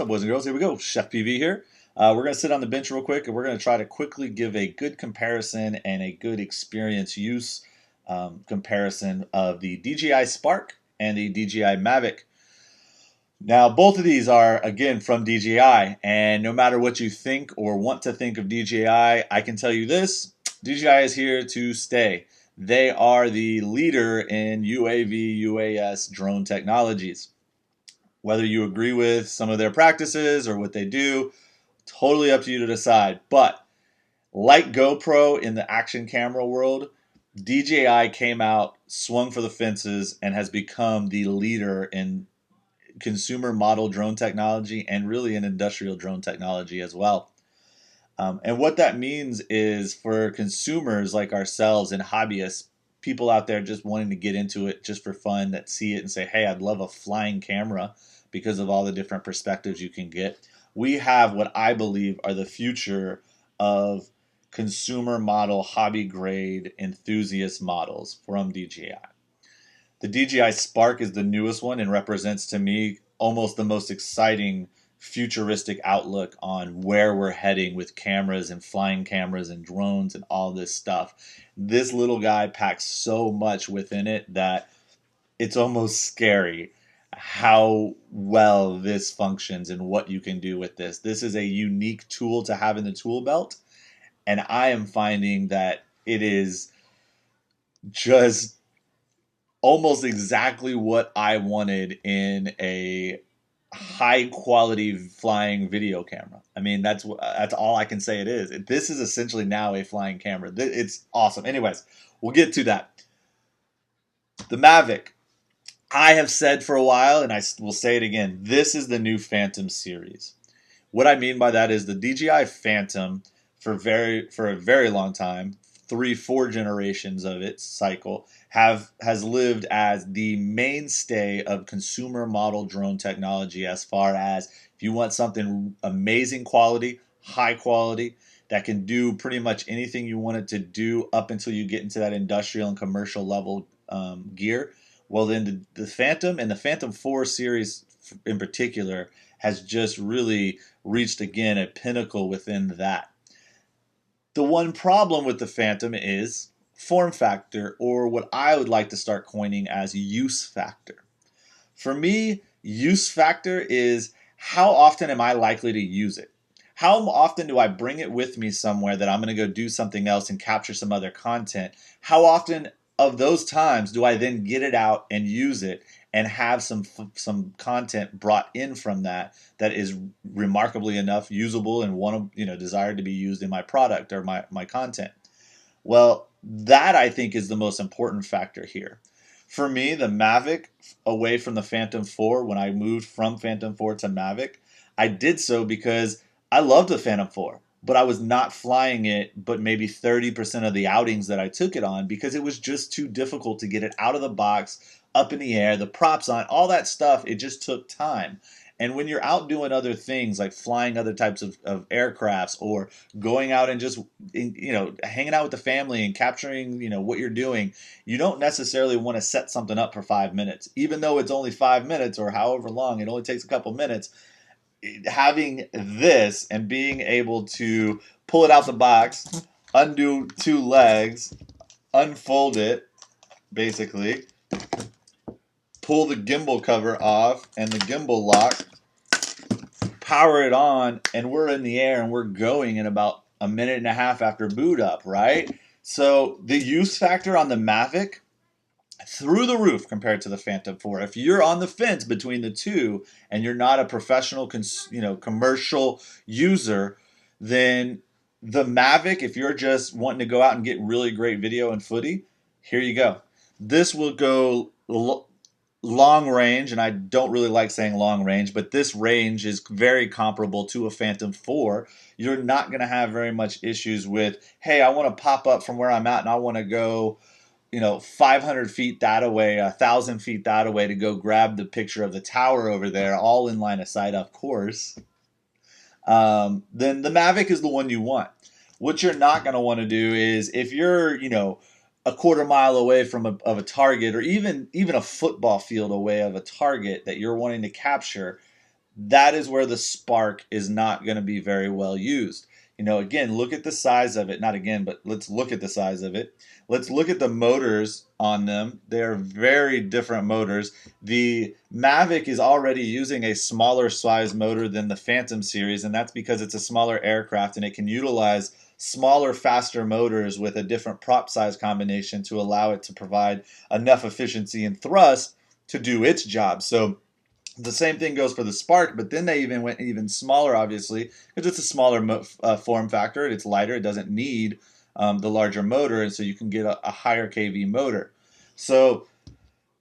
up, boys and girls? Here we go. Chef PV here. We're going to sit on the bench real quick, and we're going to try to quickly give a good comparison and a good experience use comparison of the DJI Spark and the DJI Mavic. Now, both of these are, again, from DJI, and no matter what you think or want to think of DJI, I can tell you this: DJI is here to stay. They are the leader in UAV, UAS drone technologies. Whether you agree with some of their practices or what they do, totally up to you to decide. But like GoPro in the action camera world, DJI came out, swung for the fences, and has become the leader in consumer model drone technology and really in industrial drone technology as well. And what that means is for consumers like ourselves and hobbyists, people out there just wanting to get into it just for fun, that see it and say, hey, I'd love a flying camera because of all the different perspectives you can get. We have what I believe are the future of consumer model, hobby grade, enthusiast models from DJI. The DJI Spark is the newest one and represents to me almost the most exciting futuristic outlook on where we're heading with cameras and flying cameras and drones and all this stuff. This little guy packs so much within it that it's almost scary how well this functions and what you can do with this. This is a unique tool to have in the tool belt, and I am finding that it is just almost exactly what I wanted in a high quality flying video camera. I mean, that's all I can say it is. This is essentially now a flying camera. It's awesome. Anyways, we'll get to that. The Mavic. I have said for a while, and I will say it again, this is the new Phantom series. What I mean by that is the DJI Phantom, for a very long time, 3-4 generations of its cycle, has lived as the mainstay of consumer model drone technology, as far as if you want something amazing quality, high quality, that can do pretty much anything you want it to do up until you get into that industrial and commercial level gear. Well, then the Phantom and the Phantom 4 series in particular has just really reached, again, a pinnacle within that. The one problem with the Phantom is form factor, or what I would like to start coining as use factor. For me, use factor is how often am I likely to use it? How often do I bring it with me somewhere that I'm going to go do something else and capture some other content? How often of those times do I then get it out and use it and have some content brought in from that is remarkably enough usable and desired to be used in my product or my content? Well, that I think is the most important factor here. For me, the Mavic, away from the Phantom 4, when I moved from Phantom 4 to Mavic, I did so because I loved the Phantom 4. But I was not flying it but maybe 30% of the outings that I took it on, because it was just too difficult to get it out of the box, up in the air, the props on, all that stuff. It just took time. And when you're out doing other things like flying other types of aircrafts, or going out and just hanging out with the family and capturing what you're doing, you don't necessarily want to set something up for 5 minutes, even though it's only 5 minutes or however long. It only takes a couple minutes. Having this and being able to pull it out the box, undo 2 legs, unfold it, basically, pull the gimbal cover off and the gimbal lock, power it on, and we're in the air and we're going in about a minute and a half after boot up, right? So the use factor on the Mavic, through the roof compared to the Phantom 4. If you're on the fence between the two and you're not a professional commercial user, then the Mavic, if you're just wanting to go out and get really great video and footy, here you go. This will go long range, and I don't really like saying long range, but this range is very comparable to a Phantom 4. You're not going to have very much issues with, hey, I want to pop up from where I'm at and I want to go 500 feet that away, 1,000 feet that away to go grab the picture of the tower over there, all in line of sight, of course. Then the Mavic is the one you want. What you're not going to want to do is, if you're, a quarter mile away from a target, or even a football field away of a target that you're wanting to capture, that is where the Spark is not going to be very well used. You know, again, look at the size of it. Not again, but let's look at the size of it. Let's look at the motors on them. They're very different motors. The Mavic is already using a smaller size motor than the Phantom series, and that's because it's a smaller aircraft and it can utilize smaller, faster motors with a different prop size combination to allow it to provide enough efficiency and thrust to do its job. So the same thing goes for the Spark, but then they even went even smaller, obviously, because it's a smaller form factor. It's lighter. It doesn't need the larger motor, and so you can get a higher kV motor. So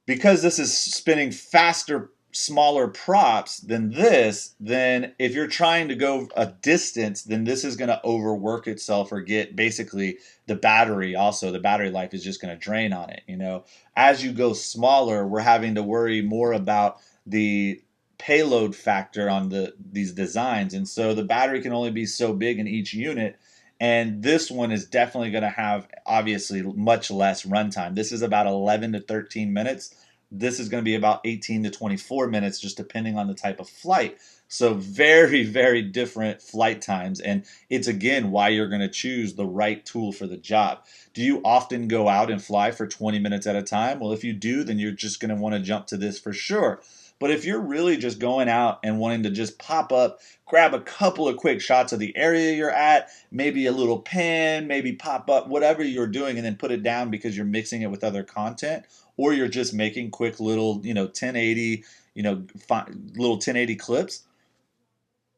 because this is spinning faster, smaller props than this, then if you're trying to go a distance, then this is going to overwork itself or get basically the battery also. The battery life is just going to drain on it. You know, as you go smaller, we're having to worry more about the payload factor on these designs, and so the battery can only be so big in each unit, and this one is definitely going to have obviously much less runtime. This is about 11 to 13 minutes. This is going to be about 18 to 24 minutes, just depending on the type of flight. So very, very different flight times, and it's again why you're going to choose the right tool for the job. Do you often go out and fly for 20 minutes at a time? Well, if you do, then you're just going to want to jump to this for sure. But if you're really just going out and wanting to just pop up, grab a couple of quick shots of the area you're at, maybe a little pan, maybe pop up, whatever you're doing, and then put it down because you're mixing it with other content, or you're just making quick little, 1080, little 1080 clips,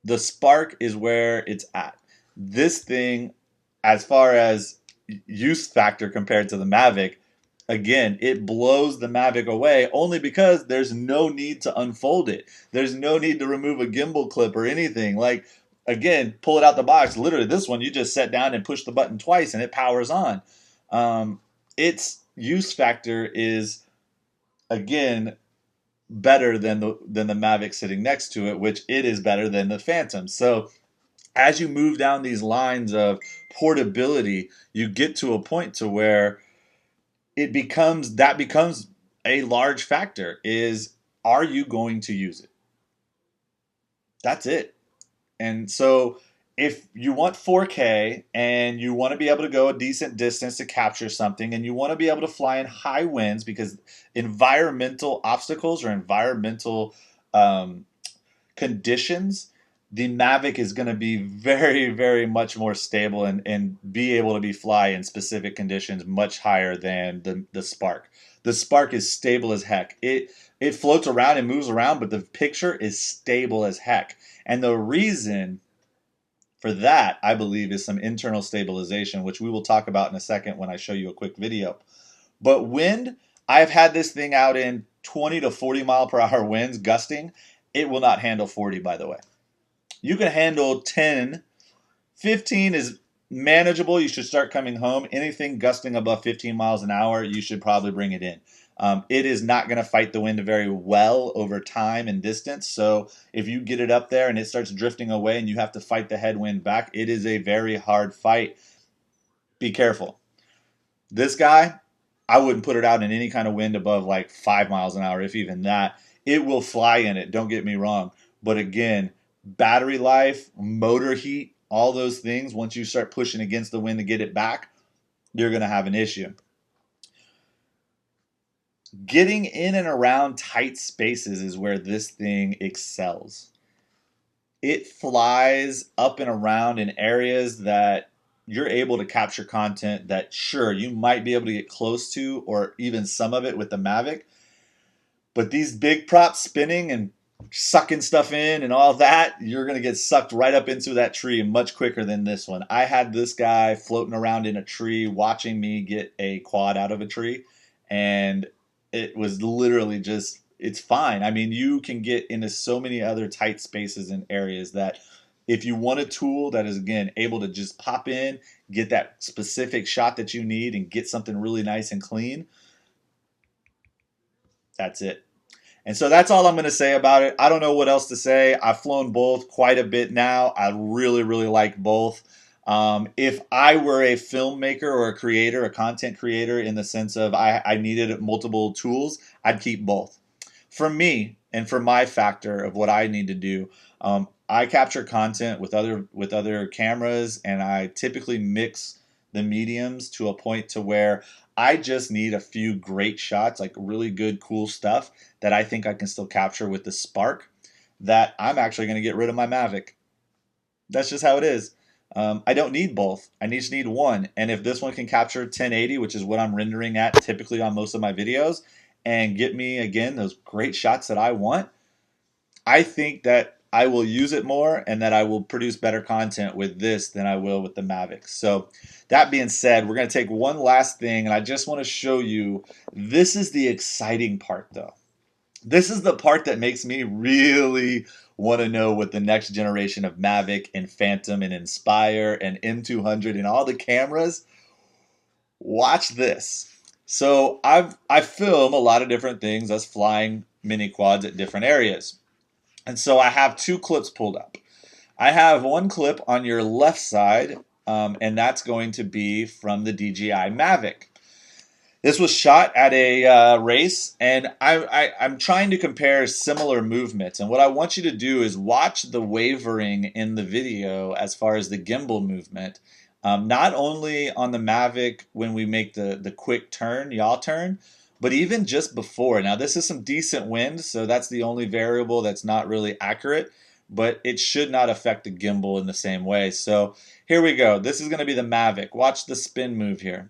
the Spark is where it's at. This thing, as far as use factor compared to the Mavic, again, it blows the Mavic away only because there's no need to unfold it. There's no need to remove a gimbal clip or anything. Like, again, pull it out the box. Literally, this one, you just set down and push the button twice and it powers on. Its use factor is, again, better than the Mavic sitting next to it, which it is better than the Phantom. So as you move down these lines of portability, you get to a point to where that becomes a large factor. Is, are you going to use it? That's it. And so if you want 4K and you want to be able to go a decent distance to capture something, and you want to be able to fly in high winds, because environmental obstacles or environmental conditions, the Mavic is going to be very, very much more stable and be able to be fly in specific conditions much higher than the Spark. The Spark is stable as heck. It floats around and moves around, but the picture is stable as heck. And the reason for that, I believe, is some internal stabilization, which we will talk about in a second when I show you a quick video. But wind, I've had this thing out in 20 to 40 mile per hour winds gusting. It will not handle 40, by the way. You can handle 10. 15 is manageable. You should start coming home. Anything gusting above 15 miles an hour, you should probably bring it in. It is not going to fight the wind very well over time and distance. So if you get it up there and it starts drifting away and you have to fight the headwind back, it is a very hard fight. Be careful. This guy, I wouldn't put it out in any kind of wind above like 5 miles an hour, if even that. It will fly in it, don't get me wrong. But again, battery life, motor heat, all those things, once you start pushing against the wind to get it back, you're going to have an issue. Getting in and around tight spaces is where this thing excels. It flies up and around in areas that you're able to capture content that, sure, you might be able to get close to, or even some of it with the Mavic. But these big props spinning and sucking stuff in and all that, you're going to get sucked right up into that tree much quicker than this one. I had this guy floating around in a tree watching me get a quad out of a tree, and it was literally just, it's fine. I mean, you can get into so many other tight spaces and areas that if you want a tool that is, again, able to just pop in, get that specific shot that you need, and get something really nice and clean, that's it. And so that's all I'm going to say about it. I don't know what else to say. I've flown both quite a bit now. I really, really like both. If I were a filmmaker or a creator, a content creator, in the sense of I needed multiple tools, I'd keep both. for me and for my factor of what I need to do, I capture content with other cameras, and I typically mix the mediums to a point to where I just need a few great shots, like really good, cool stuff that I think I can still capture with the Spark. That I'm actually going to get rid of my Mavic. That's just how it is. I don't need both. I just need one. And if this one can capture 1080, which is what I'm rendering at typically on most of my videos, and get me, again, those great shots that I want, I think that I will use it more and that I will produce better content with this than I will with the Mavic. So that being said, we're going to take one last thing, and I just want to show you, this is the exciting part though. This is the part that makes me really want to know what the next generation of Mavic and Phantom and Inspire and M200 and all the cameras. Watch this. So I film a lot of different things as flying mini quads at different areas. And so I have two clips pulled up. I have one clip on your left side, and that's going to be from the DJI Mavic. This was shot at a race, and I'm trying to compare similar movements. And what I want you to do is watch the wavering in the video as far as the gimbal movement. Not only on the Mavic when we make the quick turn, yaw turn, but even just before. Now this is some decent wind, so that's the only variable that's not really accurate, but it should not affect the gimbal in the same way. So here we go. This is going to be the Mavic. Watch the spin move here.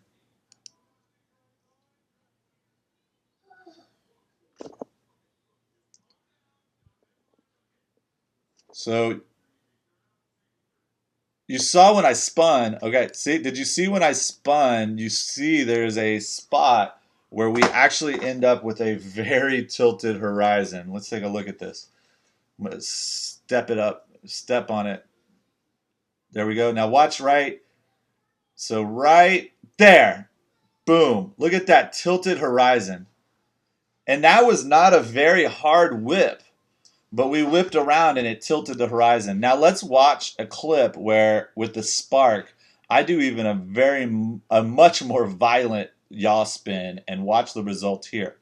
So you saw when I spun, okay, see, did you see when I spun, you see there's a spot where we actually end up with a very tilted horizon. Let's take a look at this. I'm going to step it up, step on it. There we go. Now watch right. So right there, boom. Look at that tilted horizon. And that was not a very hard whip, but we whipped around and it tilted the horizon. Now let's watch a clip where with the Spark, I do even a much more violent yaw spin, and watch the result here.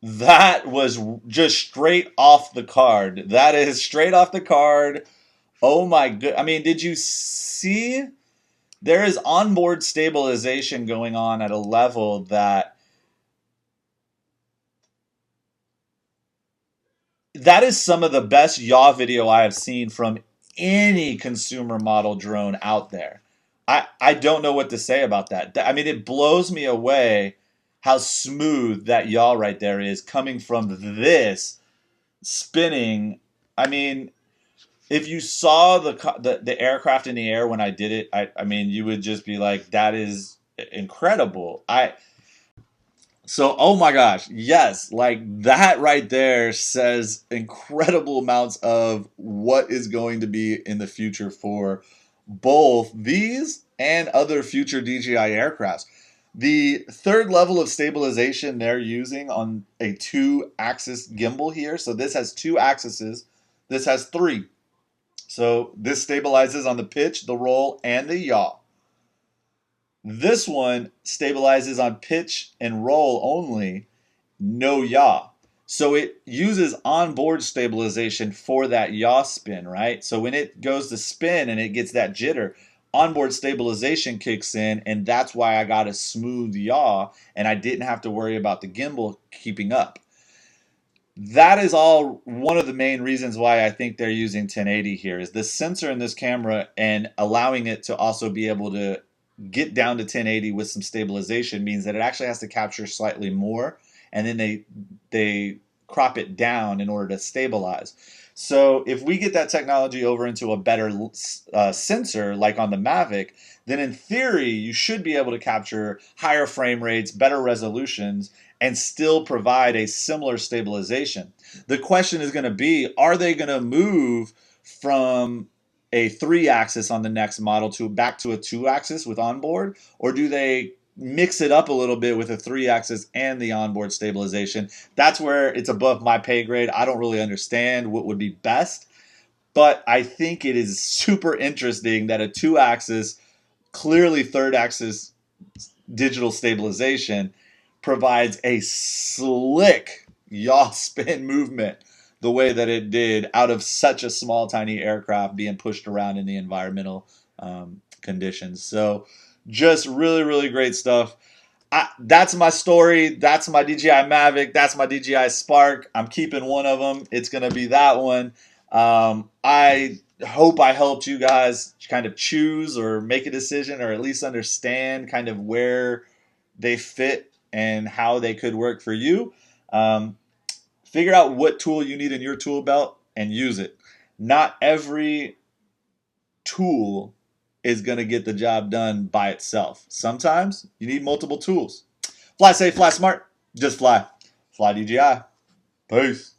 That was just straight off the card. That is straight off the card. Oh my good. I mean, did you see? There is onboard stabilization going on at a level that is some of the best yaw video I have seen from any consumer model drone out there. I don't know what to say about that. I mean, it blows me away how smooth that yaw right there is coming from this spinning. I mean, if you saw the aircraft in the air when I did it, I mean, you would just be like, that is incredible. So, oh my gosh, yes, like that right there says incredible amounts of what is going to be in the future for both these and other future DJI aircrafts. The third level of stabilization they're using on a 2-axis gimbal here. So this has 2 axes, this has 3. So this stabilizes on the pitch, the roll, and the yaw. This one stabilizes on pitch and roll only, no yaw. So it uses onboard stabilization for that yaw spin, right? So when it goes to spin and it gets that jitter, onboard stabilization kicks in, and that's why I got a smooth yaw and I didn't have to worry about the gimbal keeping up. That is all one of the main reasons why I think they're using 1080 here, is the sensor in this camera and allowing it to also be able to get down to 1080 with some stabilization means that it actually has to capture slightly more, and then they crop it down in order to stabilize. So if we get that technology over into a better sensor like on the Mavic, then in theory you should be able to capture higher frame rates, better resolutions, and still provide a similar stabilization. The question is going to be, are they going to move from a 3-axis on the next model to back to a 2-axis with onboard, or do they mix it up a little bit with a 3-axis and the onboard stabilization? That's where it's above my pay grade. I don't really understand what would be best, But I think it is super interesting that a 2-axis, clearly 3rd-axis digital stabilization provides a slick yaw spin movement the way that it did out of such a small, tiny aircraft being pushed around in the environmental conditions. So just really, really great stuff. That's my story. That's my DJI Mavic. That's my DJI Spark. I'm keeping one of them. It's going to be that one. I hope I helped you guys kind of choose or make a decision, or at least understand kind of where they fit and how they could work for you. Figure out what tool you need in your tool belt and use it. Not every tool is going to get the job done by itself. Sometimes you need multiple tools. Fly safe, fly smart, just fly. Fly DJI. Peace.